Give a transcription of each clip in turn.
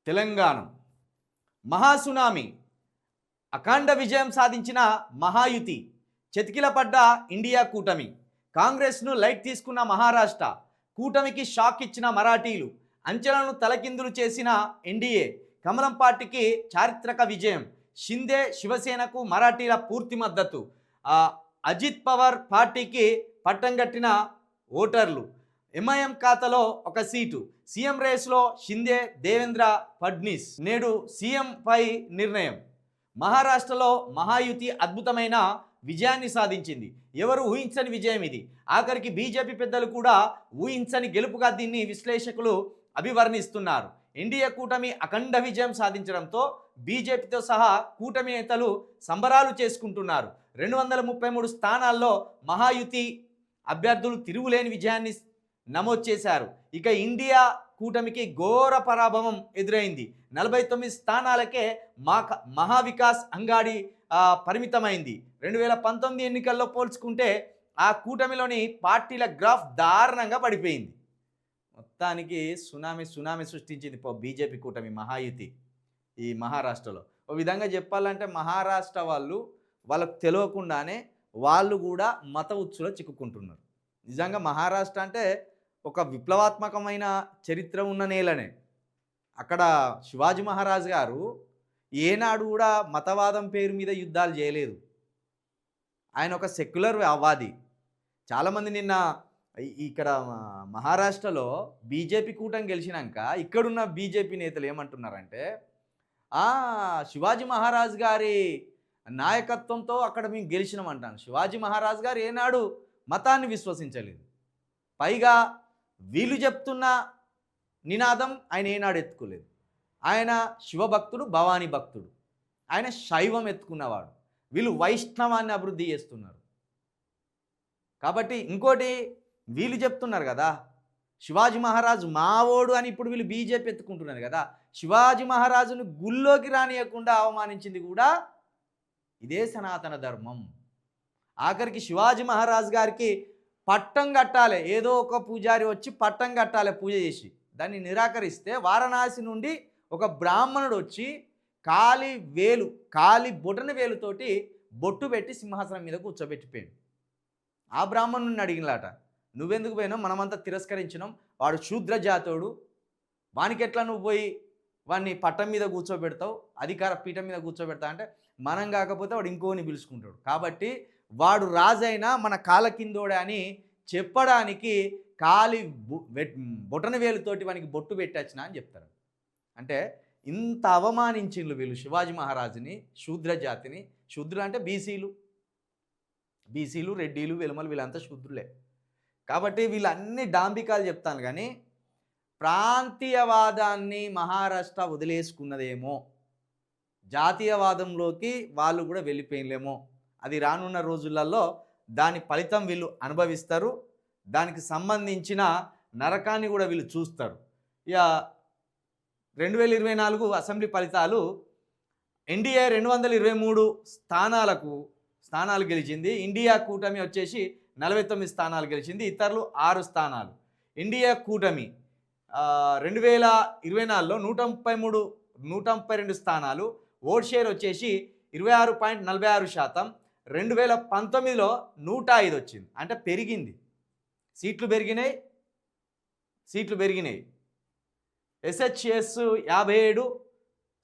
తెలంగాణ మహాసునామీ అఖండ విజయం సాధించిన మహాయుతి చతికిలపడ్డ ఇండియా కూటమి కాంగ్రెస్ను లైట్ తీసుకున్న మహారాష్ట్ర కూటమికి షాక్ ఇచ్చిన మరాఠీలు అంచెలను తలకిందులు చేసిన ఎన్డీఏ కమలం పార్టీకి చారిత్రక విజయం షిందే శివసేనకు మరాఠీల పూర్తి మద్దతు అజిత్ పవార్ పార్టీకి పట్టంగట్టిన ఓటర్లు ఎంఐఎం ఖాతాలో ఒక సీటు సీఎం రేస్లో షిందే దేవేంద్ర ఫడ్నీస్ నేడు సీఎంపై నిర్ణయం మహారాష్ట్రలో మహాయుతి అద్భుతమైన విజయాన్ని సాధించింది. ఎవరు ఊహించని విజయం ఇది. ఆఖరికి బీజేపీ పెద్దలు కూడా ఊహించని గెలుపుగా దీన్ని విశ్లేషకులు అభివర్ణిస్తున్నారు. ఎన్డీఏ కూటమి అఖండ విజయం సాధించడంతో బీజేపీతో సహా కూటమి నేతలు సంబరాలు చేసుకుంటున్నారు. 233 స్థానాల్లో మహాయుతి అభ్యర్థులు తిరుగులేని విజయాన్ని నమోదు చేశారు. ఇక ఇండియా కూటమికి ఘోర పరాభవం ఎదురైంది. 49 స్థానాలకే మహావికాస్ అంగాడి పరిమితమైంది. 2019 ఎన్నికల్లో పోల్చుకుంటే ఆ కూటమిలోని పార్టీల గ్రాఫ్ దారుణంగా పడిపోయింది. మొత్తానికి సునామీ సృష్టించింది బీజేపీ కూటమి మహాయుతి ఈ మహారాష్ట్రలో. ఓ విధంగా చెప్పాలంటే మహారాష్ట్ర వాళ్ళకు తెలియకుండానే వాళ్ళు కూడా మత ఉచ్చులో చిక్కుకుంటున్నారు. నిజంగా మహారాష్ట్ర అంటే ఒక విప్లవాత్మకమైన చరిత్ర ఉన్న నేలనే. అక్కడ శివాజీ మహారాజ్ గారు ఏనాడు కూడా మతవాదం పేరు మీద యుద్ధాలు చేయలేదు. ఆయన ఒక సెక్యులర్ వాది. చాలామంది నిన్న ఇక్కడ మహారాష్ట్రలో బీజేపీ కూటమి గెలిచినాక ఇక్కడున్న బీజేపీ నేతలు ఏమంటున్నారంటే శివాజీ మహారాజ్ గారి నాయకత్వంతో అక్కడ మేము గెలిచినామంటాను. శివాజీ మహారాజ్ గారు ఏనాడు మతాన్ని విశ్వసించలేదు. పైగా వీళ్ళు చెప్తున్న నినాదం ఆయన ఏనాడు ఎత్తుకోలేదు. ఆయన శివభక్తుడు, భవానీ భక్తుడు. ఆయన శైవం ఎత్తుకున్నవాడు. వీళ్ళు వైష్ణవాన్ని అభివృద్ధి చేస్తున్నారు. కాబట్టి ఇంకోటి వీళ్ళు చెప్తున్నారు కదా శివాజీ మహారాజు మావోడు అని. ఇప్పుడు వీళ్ళు బీజేపీ ఎత్తుకుంటున్నారు కదా. శివాజీ మహారాజును గుళ్ళోకి రానియకుండా అవమానించింది కూడా ఇదే సనాతన ధర్మం. ఆఖరికి శివాజీ మహారాజ్ గారికి పట్టం కట్టాలి, ఏదో ఒక పూజారి వచ్చి పట్టం కట్టాలి పూజ చేసి. దాన్ని నిరాకరిస్తే వారణాసి నుండి ఒక బ్రాహ్మణుడు వచ్చి కాలి బొటన వేలుతోటి బొట్టు పెట్టి సింహాసనం మీద కూర్చోబెట్టిపోయాడు. ఆ బ్రాహ్మణుడిని అడిగినలాట, నువ్వెందుకు పోయినావు, మనమంతా తిరస్కరించినాం, వాడు శూద్ర జాతోడు, వానికి ఎట్లా నువ్వు పోయి వాడిని పట్టం మీద కూర్చోబెడతావు, అధికార పీఠం మీద కూర్చోబెడతా అంటే మనం కాకపోతే వాడు ఇంకోని పిలుచుకుంటాడు. కాబట్టి వాడు రాజైనా మన కాళ్ళ కిందోడే అని చెప్పడానికి బొటన వేలుతోటి వానికి బొట్టు పెట్టొచ్చినా అని చెప్తారు. అంటే ఇంత అవమానించిండ్రు వీళ్ళు శివాజీ మహారాజుని, శూద్ర జాతిని. శూద్రులు అంటే బీసీలు, రెడ్డిలు, వెలుమలు, వీళ్ళంతా శూద్రులే. కాబట్టి వీళ్ళన్ని డాంబికాలు చెప్తాను. కానీ ప్రాంతీయవాదాన్ని మహారాష్ట్ర వదిలేసుకున్నదేమో, జాతీయవాదంలోకి వాళ్ళు కూడా వెళ్ళిపోయినలేమో. అది రానున్న రోజులలో దాని ఫలితం వీళ్ళు అనుభవిస్తారు. దానికి సంబంధించిన నరకాన్ని కూడా వీళ్ళు చూస్తారు. ఇక 2024 అసెంబ్లీ ఫలితాలు ఎన్డీఏ 223 స్థానాలు గెలిచింది. ఇండియా కూటమి వచ్చేసి 49 స్థానాలు గెలిచింది. ఇతరులు 6 స్థానాలు. ఇండియా కూటమి 2024లో 132 స్థానాలు, ఓట్ షేర్ వచ్చేసి 26.46%. 2019లో 105 వచ్చింది. అంటే పెరిగింది, సీట్లు పెరిగినాయి. ఎస్హెచ్ఎస్ 57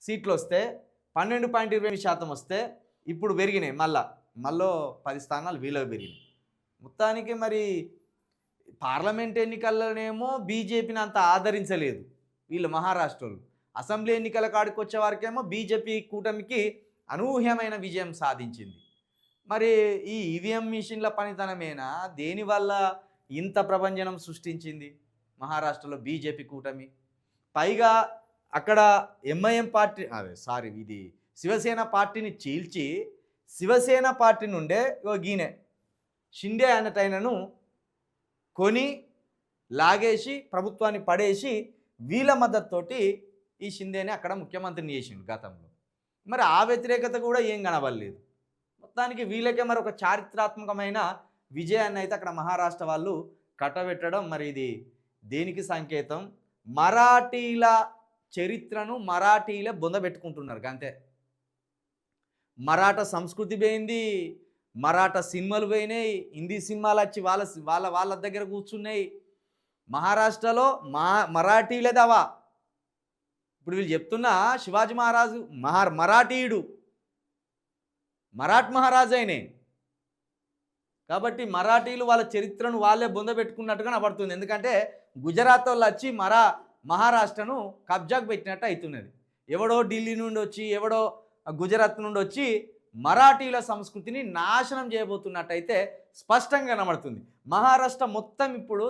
సీట్లు వస్తే 12.20% వస్తే ఇప్పుడు పెరిగినాయి. మళ్ళీ 10 స్థానాలు వీళ్ళకి పెరిగినాయి. మొత్తానికి మరి పార్లమెంట్ ఎన్నికల్లోనేమో బీజేపీని అంత ఆదరించలేదు వీళ్ళు మహారాష్ట్రలో. అసెంబ్లీ ఎన్నికల కాడికి వచ్చే వారికేమో బీజేపీ కూటమికి అనూహ్యమైన విజయం సాధించింది. మరి ఈ ఈవీఎం మిషన్ల పనితనమేనా దేనివల్ల ఇంత ప్రభంజనం సృష్టించింది మహారాష్ట్రలో బీజేపీ కూటమి? పైగా అక్కడ ఎంఐఎం పార్టీ ఇది శివసేన పార్టీని చీల్చి శివసేన పార్టీ నుండే గీనే షిండే అన్నటైనను కొని లాగేసి ప్రభుత్వాన్ని పడేసి వీళ్ళ మద్దతుతోటి ఈ షిందేని అక్కడ ముఖ్యమంత్రిని చేసిండు గతంలో. మరి ఆ వ్యతిరేకత కూడా ఏం కనబడలేదు. మొత్తానికి వీళ్ళకే మరి ఒక చారిత్రాత్మకమైన విజయాన్ని అయితే అక్కడ మహారాష్ట్ర వాళ్ళు కట్టబెట్టడం, మరి ఇది దేనికి సంకేతం? మరాఠీల చరిత్రను మరాఠీలే బొందబెట్టుకుంటున్నారు అంతే. మరాఠా సంస్కృతి పోయింది, మరాఠా సినిమాలు పోయినాయి, హిందీ సినిమాలు వచ్చి వాళ్ళ వాళ్ళ వాళ్ళ దగ్గర కూర్చున్నాయి. మహారాష్ట్రలో మరాఠీలే దావా. ఇప్పుడు వీళ్ళు చెప్తున్నా శివాజీ మహారాజు మరాఠీయుడు, మరాఠ్ మహారాజు అయినే. కాబట్టి మరాఠీలు వాళ్ళ చరిత్రను వాళ్ళే బొందబెట్టుకున్నట్టుగా కనబడుతుంది. ఎందుకంటే గుజరాత్ వాళ్ళు వచ్చి మహారాష్ట్రను కబ్జాకు పెట్టినట్టు అవుతున్నది. ఎవడో ఢిల్లీ నుండి వచ్చి, ఎవడో గుజరాత్ నుండి వచ్చి మరాఠీల సంస్కృతిని నాశనం చేయబోతున్నట్టయితే స్పష్టంగా కనబడుతుంది. మహారాష్ట్ర మొత్తం ఇప్పుడు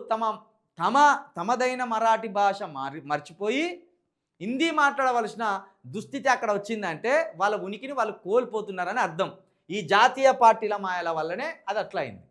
తమదైన మరాఠీ భాష మర్చిపోయి హిందీ మాట్లాడవలసిన దుస్థితి అక్కడ వచ్చిందంటే వాళ్ళ ఉనికిని వాళ్ళు కోల్పోతున్నారని అర్థం. ఈ జాతీయ పార్టీల మాయల వల్లనే అది అట్లా అయింది.